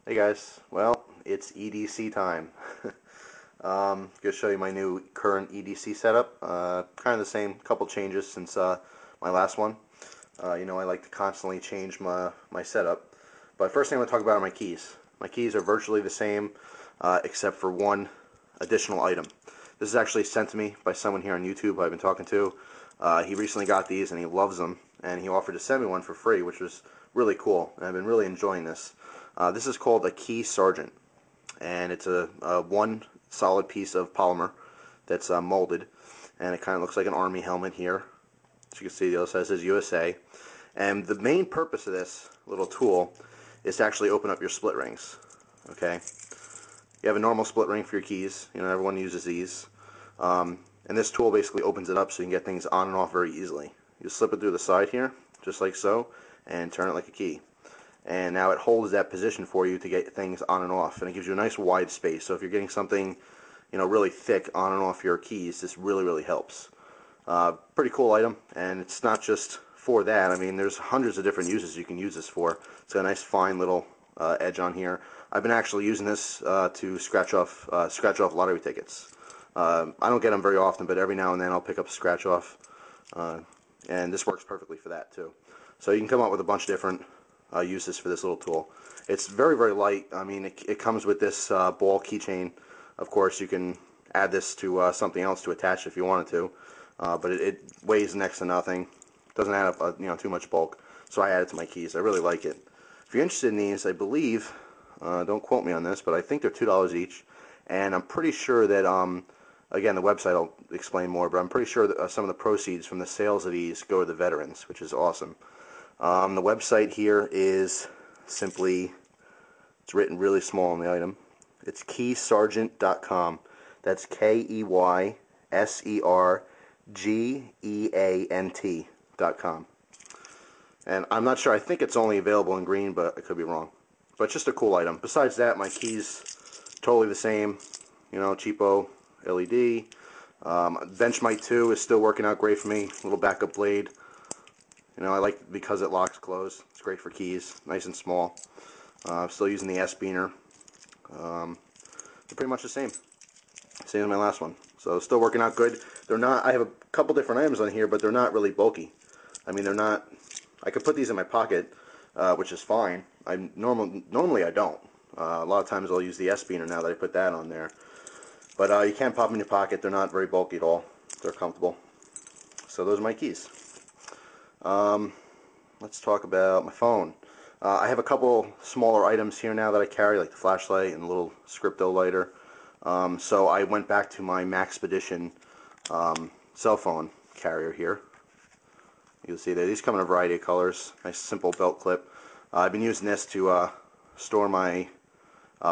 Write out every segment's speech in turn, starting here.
Hey guys, well, it's EDC time. Gonna show you my new current EDC setup. Kind of the same, couple changes since my last one. I like to constantly change my setup. But first thing I'm going to talk about are my keys. My keys are virtually the same, except for one additional item. This is actually sent to me by someone here on YouTube I've been talking to. He recently got these and he loves them, and he offered to send me one for free, which was really cool, and I've been really enjoying this. This is called a Key Sergeant, and it's a one solid piece of polymer that's molded, and it kind of looks like an army helmet here. As you can see, the other side says USA. And the main purpose of this little tool is to actually open up your split rings. Okay, you have a normal split ring for your keys. Everyone uses these. And this tool basically opens it up so you can get things on and off very easily. You slip it through the side here, just like so, and turn it like a key. And now it holds that position for you to get things on and off, and it gives you a nice wide space. So if you're getting something, really thick on and off your keys, this really helps. Pretty cool item, and it's not just for that. I mean, there's hundreds of different uses you can use this for. It's got a nice fine little edge on here. I've been actually using this to scratch off lottery tickets. I don't get them very often, but every now and then I'll pick up a scratch off, and this works perfectly for that too. So you can come up with a bunch of different uses for this little tool. It's very light. I mean, it comes with this ball keychain. Of course, you can add this to something else to attach if you wanted to, but it weighs next to nothing. Doesn't add up too much bulk. So I add it to my keys. I really like it. If you're interested in these, I believe, don't quote me on this, but I think they're $2 each, and I'm pretty sure that again, the website will explain more, but I'm pretty sure that some of the proceeds from the sales of these go to the veterans, which is awesome. The website here is simply, it's written really small on the item. It's keysergeant.com. That's KEYSERGEANT.com. And I'm not sure, I think it's only available in green, but I could be wrong. But it's just a cool item. Besides that, my keys, totally the same, cheapo LED. Benchmite 2 is still working out great for me. Little backup blade. I like because it locks closed. It's great for keys, nice and small. Still using the S-Beaner. They're pretty much the same as my last one. So still working out good. They're not. I have a couple different items on here, but they're not really bulky. I mean, they're not. I could put these in my pocket, which is fine. Normally I don't. A lot of times I'll use the S-Beaner now that I put that on there. But you can pop them in your pocket. They're not very bulky at all. They're comfortable. So those are my keys. Let's talk about my phone. I have a couple smaller items here now that I carry, like the flashlight and a little Scripto lighter. So I went back to my Maxpedition cell phone carrier here. You can see that these come in a variety of colors. Nice simple belt clip. I've been using this to store my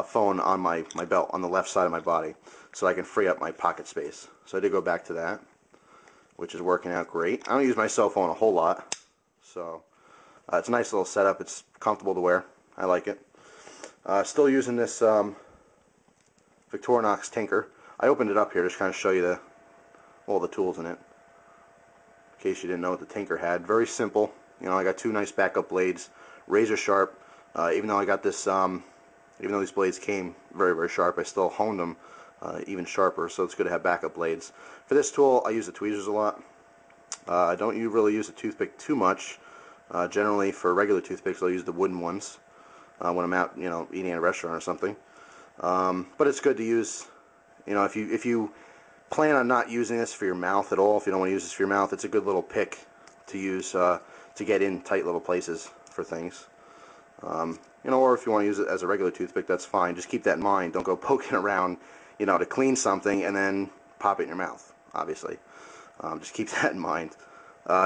phone on my belt on the left side of my body, so I can free up my pocket space. So I did go back to that, which is working out great. I don't use my cell phone a whole lot, so it's a nice little setup. It's comfortable to wear. I like it. Still using this Victorinox Tinker. I opened it up here just to kind of show you all the tools in it, in case you didn't know what the Tinker had. Very simple. I got two nice backup blades, razor sharp. Even though I got this, even though these blades came very sharp, I still honed them even sharper. So it's good to have backup blades. For this tool, I use the tweezers a lot. I don't really use the toothpick too much. Generally, for regular toothpicks, I'll use the wooden ones when I'm out, eating at a restaurant or something. But it's good to use, if you plan on not using this for your mouth at all, if you don't want to use this for your mouth, it's a good little pick to use to get in tight little places for things. Or if you want to use it as a regular toothpick, that's fine. Just keep that in mind. Don't go poking around, to clean something and then pop it in your mouth, obviously. Just keep that in mind.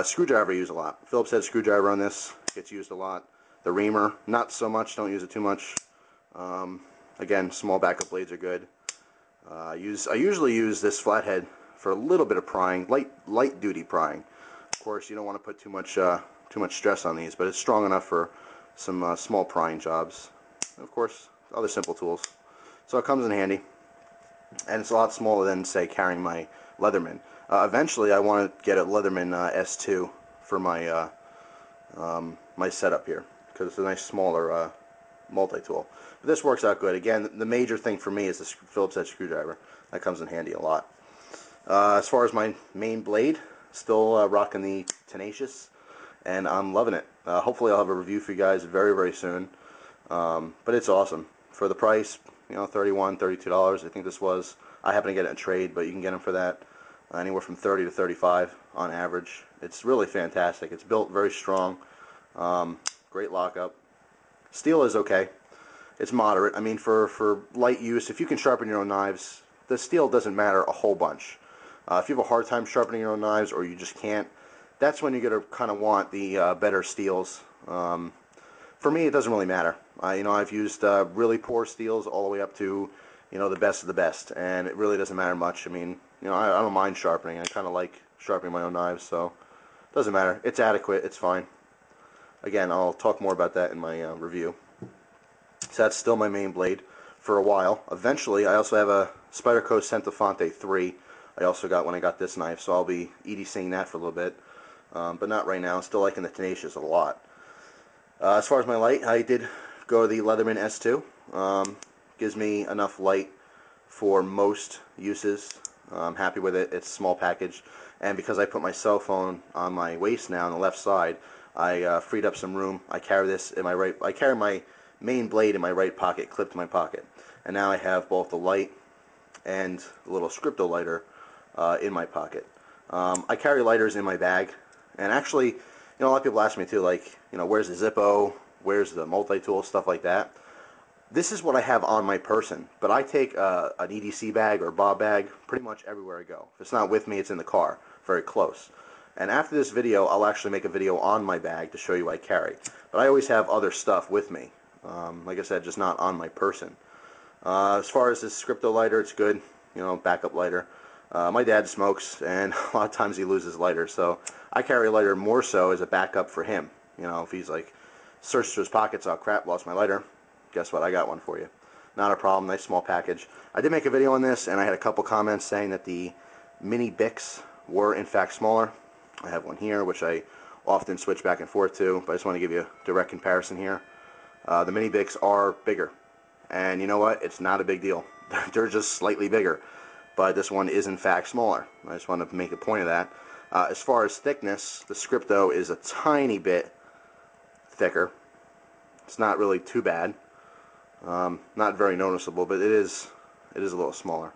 Screwdriver I use a lot. Phillips head screwdriver on this gets used a lot. The reamer, not so much. Don't use it too much. Again, small backup blades are good. I usually use this flathead for a little bit of prying, light duty prying. Of course, you don't want to put too much stress on these, but it's strong enough for some small prying jobs. Of course, other simple tools. So it comes in handy, and it's a lot smaller than, say, carrying my Leatherman. Eventually, I want to get a Leatherman S2 for my my setup here, because it's a nice smaller multi-tool. But this works out good. Again, the major thing for me is the Phillips head screwdriver. That comes in handy a lot. As far as my main blade, still rocking the Tenacious, and I'm loving it. Hopefully I'll have a review for you guys very, very soon. But it's awesome. For the price, you know, $31, $32, I think this was. I happen to get it in trade, but you can get them for that. Anywhere from 30 to 35 on average. It's really fantastic. It's built very strong. Great lockup. Steel is okay. It's moderate. I mean, for light use, if you can sharpen your own knives, the steel doesn't matter a whole bunch. If you have a hard time sharpening your own knives, or you just can't, that's when you're going to kind of want the better steels. For me, it doesn't really matter. You know, I've used really poor steels all the way up to, you know, the best of the best, and it really doesn't matter much. I mean, you know, I don't mind sharpening. I kind of like sharpening my own knives, so it doesn't matter. It's adequate. It's fine. Again, I'll talk more about that in my review. So that's still my main blade for a while. Eventually, I also have a Spyderco Centofonte 3. I also got when I got this knife, so I'll be EDCing that for a little bit. But not right now. Still liking the Tenacious a lot. As far as my light, I did go the Leatherman S2. Gives me enough light for most uses. I'm happy with it. It's a small package. And because I put my cell phone on my waist now on the left side, I freed up some room. I carry this in my right. I carry my main blade in my right pocket, clipped to my pocket. And now I have both the light and the little Scripto lighter in my pocket. I carry lighters in my bag. And actually, you know, a lot of people ask me too, like, you know, where's the Zippo? Where's the multi-tool? Stuff like that. This is what I have on my person, but I take an EDC bag or Bob bag pretty much everywhere I go. If it's not with me, it's in the car, very close. And after this video, I'll actually make a video on my bag to show you what I carry. But I always have other stuff with me. Like I said, just not on my person. As far as this Scripto lighter, it's good. You know, backup lighter. My dad smokes, and a lot of times he loses lighter, so I carry a lighter more so as a backup for him. You know, if he's like, searched through his pockets, oh crap, lost my lighter. Guess what? I got one for you. Not a problem. Nice small package. I did make a video on this, and I had a couple comments saying that the mini Bics were in fact smaller. I have one here, which I often switch back and forth to, but I just want to give you a direct comparison here. The mini Bics are bigger, and you know what? It's not a big deal. They're just slightly bigger, but this one is in fact smaller. I just want to make a point of that. As far as thickness, the Scripto is a tiny bit thicker. It's not really too bad. Not very noticeable, but it is a little smaller.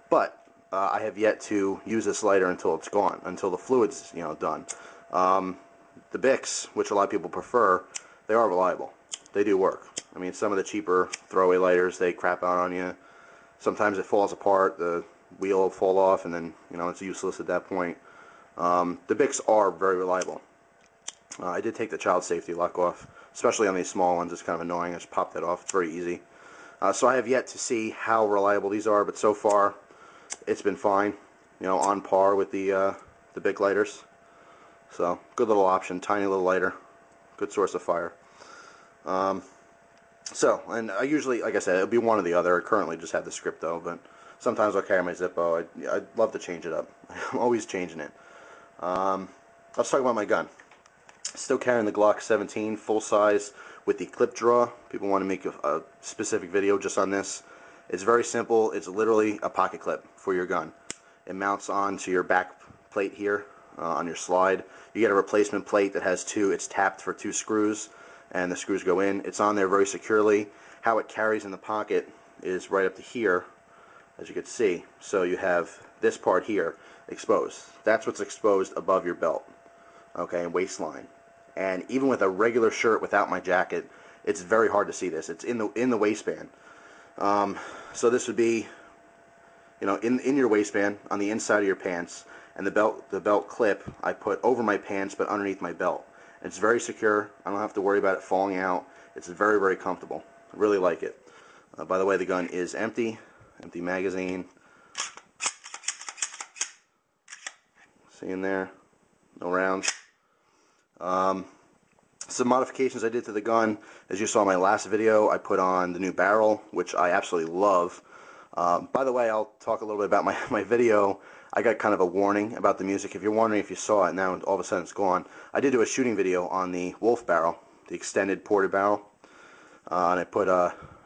But I have yet to use this lighter until it's gone, until the fluid's, you know, done. The Bics, which a lot of people prefer, they are reliable. They do work. I mean, some of the cheaper throwaway lighters, they crap out on you. Sometimes it falls apart, the wheel will fall off, and then, you know, it's useless at that point. The Bics are very reliable. I did take the child safety lock off, especially on these small ones. It's kind of annoying. I just pop that off. It's very easy. So I have yet to see how reliable these are, but so far it's been fine. You know, on par with the big lighters. So good little option, tiny little lighter, good source of fire. And I usually, like I said, it'll be one or the other. I currently just have the Scripto, but sometimes I'll carry my Zippo. I'd love to change it up. I'm always changing it. Let's talk about my gun. Still carrying the Glock 17 full size with the clip draw. People want to make a specific video just on this. It's very simple. It's literally a pocket clip for your gun. It mounts onto your back plate here on your slide. You get a replacement plate that has it's tapped for 2 screws, and the screws go in. It's on there very securely. How it carries in the pocket is right up to here, as you can see. So you have this part here exposed. That's what's exposed above your belt, okay, waistline. And even with a regular shirt without my jacket, it's very hard to see this. It's in the waistband. So this would be, you know, in your waistband on the inside of your pants, and the belt clip I put over my pants but underneath my belt. It's very secure. I don't have to worry about it falling out. It's very, very comfortable. I really like it. By the way, the gun is empty magazine. See in there, no rounds. Some modifications I did to the gun, as you saw in my last video, I put on the new barrel, which I absolutely love. By the way, I'll talk a little bit about my video. I got kind of a warning about the music. If you're wondering if you saw it, now all of a sudden it's gone. I did do a shooting video on the Wolf barrel, the extended ported barrel. and I put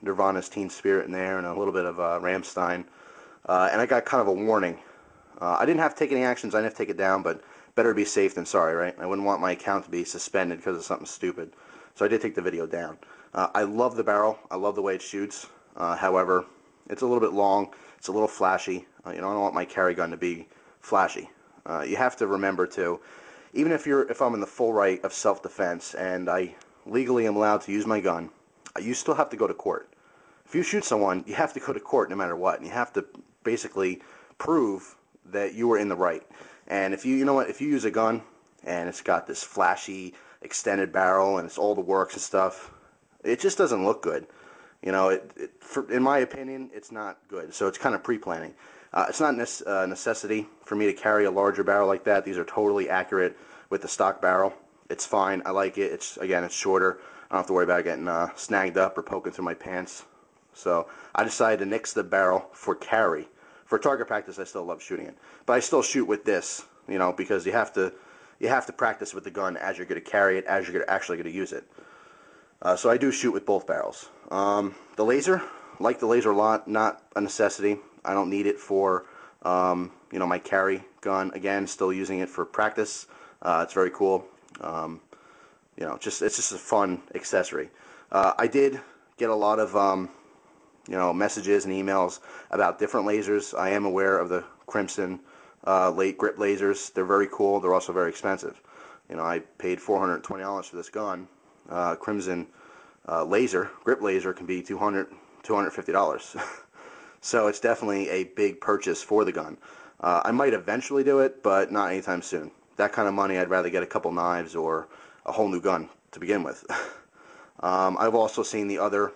Nirvana's Teen Spirit in there and a little bit of Rammstein, and I got kind of a warning. I didn't have to take any actions. I didn't have to take it down, but better be safe than sorry, right? I wouldn't want my account to be suspended because of something stupid. So I did take the video down. I love the barrel. I love the way it shoots. However, it's a little bit long. It's a little flashy. I don't want my carry gun to be flashy. You have to remember too, even if I'm in the full right of self-defense and I legally am allowed to use my gun, you still have to go to court. If you shoot someone, you have to go to court no matter what, and you have to basically prove that you were in the right. And if you know what, if you use a gun and it's got this flashy extended barrel and it's all the works and stuff, it just doesn't look good. In my opinion, it's not good. So it's kind of pre-planning. It's not a necessity for me to carry a larger barrel like that. These are totally accurate with the stock barrel. It's fine. I like it. It's shorter. I don't have to worry about getting snagged up or poking through my pants. So I decided to nix the barrel for carry. For target practice, I still love shooting it, but I still shoot with this, because you have to practice with the gun as you're going to carry it, as you're actually going to use it. So I do shoot with both barrels. The laser, like the laser a lot, not a necessity. I don't need it for my carry gun. Again, still using it for practice. It's very cool. It's just a fun accessory. I did get a lot of messages and emails about different lasers. I am aware of the Crimson late grip lasers. They're very cool. They're also very expensive. I paid $420 for this gun. Crimson grip laser can be $250. So it's definitely a big purchase for the gun. I might eventually do it, but not anytime soon. That kind of money, I'd rather get a couple knives or a whole new gun to begin with. I've also seen the other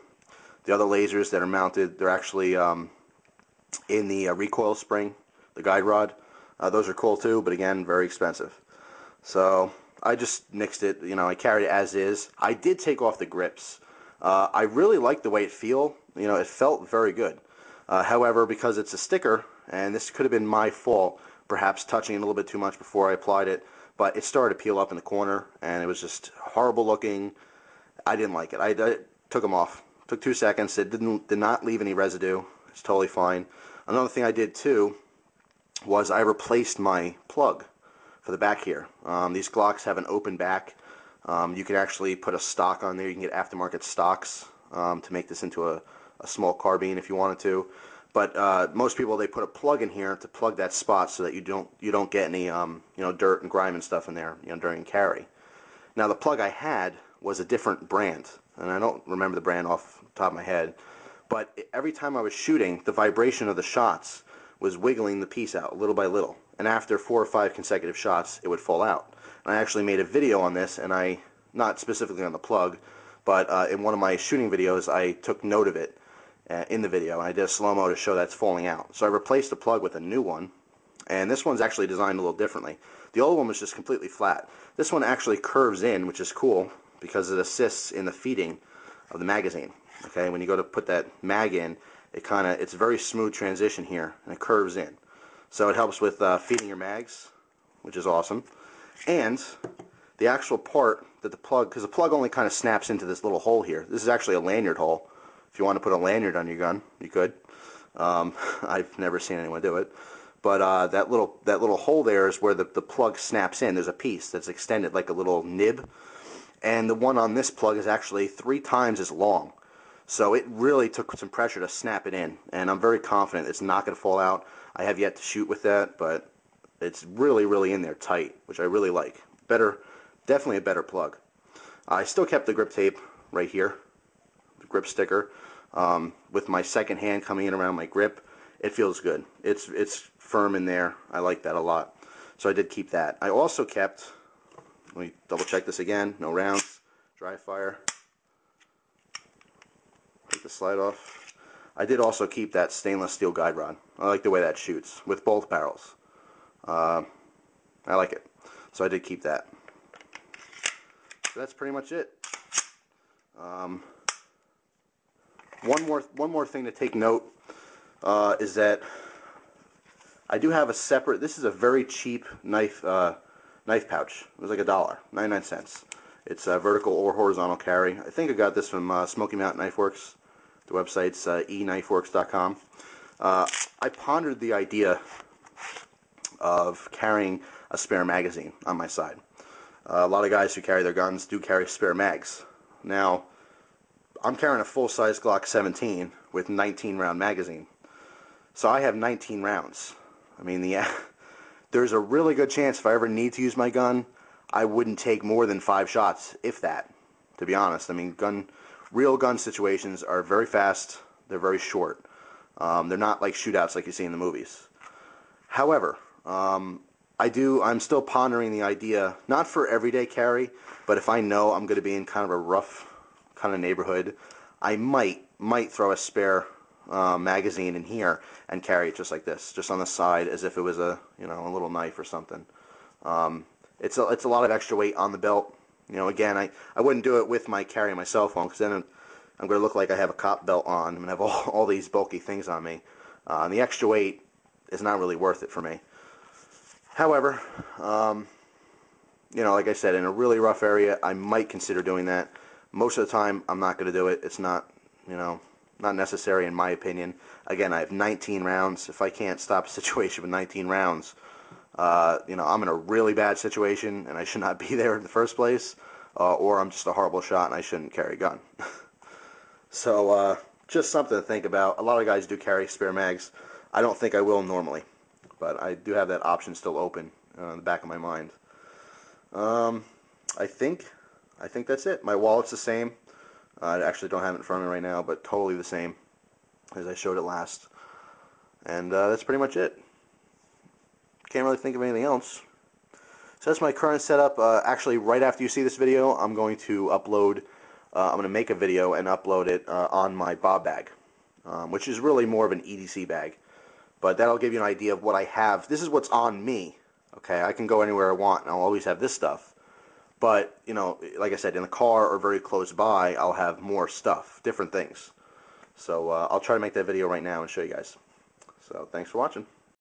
lasers that are mounted. They're actually in the recoil spring, the guide rod. Those are cool too, but again, very expensive. So I just nixed it. I carried it as is. I did take off the grips. I really liked the way it it felt very good. However, because it's a sticker, and this could have been my fault, perhaps touching it a little bit too much before I applied it, but it started to peel up in the corner, and it was just horrible looking. I didn't like it. I took them off. Took 2 seconds. It did not leave any residue. It's totally fine. Another thing I did too was I replaced my plug for the back here. These Glocks have an open back. You can actually put a stock on there. You can get aftermarket stocks to make this into a small carbine if you wanted to. But most people, they put a plug in here to plug that spot so that you don't get any dirt and grime and stuff in there during carry. Now the plug I had was a different brand, and I don't remember the brand off the top of my head, but every time I was shooting, the vibration of the shots was wiggling the piece out little by little, and after 4 or 5 consecutive shots, it would fall out. And I actually made a video on this, and not specifically on the plug, but in one of my shooting videos, I took note of it in the video, and I did a slow-mo to show that's falling out. So I replaced the plug with a new one, and this one's actually designed a little differently. The old one was just completely flat. This one actually curves in, which is cool, because it assists in the feeding of the magazine. Okay, when you go to put that mag in, it's a very smooth transition here, and it curves in. So it helps with feeding your mags, which is awesome. And the actual part that the plug, because the plug only kind of snaps into this little hole here. This is actually a lanyard hole. If you want to put a lanyard on your gun, you could. I've never seen anyone do it. But that little hole there is where the plug snaps in. There's a piece that's extended like a little nib. And the one on this plug is actually 3 times as long. So it really took some pressure to snap it in. And I'm very confident it's not going to fall out. I have yet to shoot with that, but it's really, really in there tight, which I really like. Definitely a better plug. I still kept the grip tape right here, the grip sticker, with my second hand coming in around my grip. It feels good. It's firm in there. I like that a lot. So I did keep that. I also kept, let me double check this again, no rounds, dry fire. Take the slide off. I did also keep that stainless steel guide rod. I like the way that shoots with both barrels. I like it. So I did keep that. So that's pretty much it. One more thing to take note is that I do have a separate. This is a very cheap knife pouch. It was like $1, 99 cents, It's vertical or horizontal carry. I think I got this from Smoky Mountain Knife Works. The website's eknifeworks.com. I pondered the idea of carrying a spare magazine on my side. A lot of guys who carry their guns do carry spare mags. Now, I'm carrying a full-size Glock 17 with 19-round magazine. So I have 19 rounds. I mean, there's a really good chance if I ever need to use my gun, I wouldn't take more than 5 shots, if that, to be honest. I mean, real gun situations are very fast. They're very short. They're not like shootouts like you see in the movies. However, I'm still pondering the idea, not for everyday carry, but if I know I'm going to be in kind of a rough kind of neighborhood, I might throw a spare magazine in here and carry it just like this, just on the side, as if it was a little knife or something. It's a lot of extra weight on the belt. Again, I wouldn't do it with carrying my cell phone, because then I'm going to look like I have a cop belt on. I'm going to have all these bulky things on me. And the extra weight is not really worth it for me. However, like I said, in a really rough area, I might consider doing that. Most of the time, I'm not going to do it. It's not necessary in my opinion. Again, I have 19 rounds. If I can't stop a situation with 19 rounds, I'm in a really bad situation, and I should not be there in the first place, or I'm just a horrible shot, and I shouldn't carry a gun. So, just something to think about. A lot of guys do carry spare mags. I don't think I will normally, but I do have that option still open in the back of my mind. I think that's it. My wallet's the same. I actually don't have it in front of me right now, but totally the same as I showed it last. And that's pretty much it. Can't really think of anything else. So that's my current setup. Actually, right after you see this video, I'm going to upload, I'm going to make a video and upload it on my Bob bag, which is really more of an EDC bag. But that'll give you an idea of what I have. This is what's on me. Okay, I can go anywhere I want, and I'll always have this stuff. But, like I said, in the car or very close by, I'll have more stuff, different things. So I'll try to make that video right now and show you guys. So thanks for watching.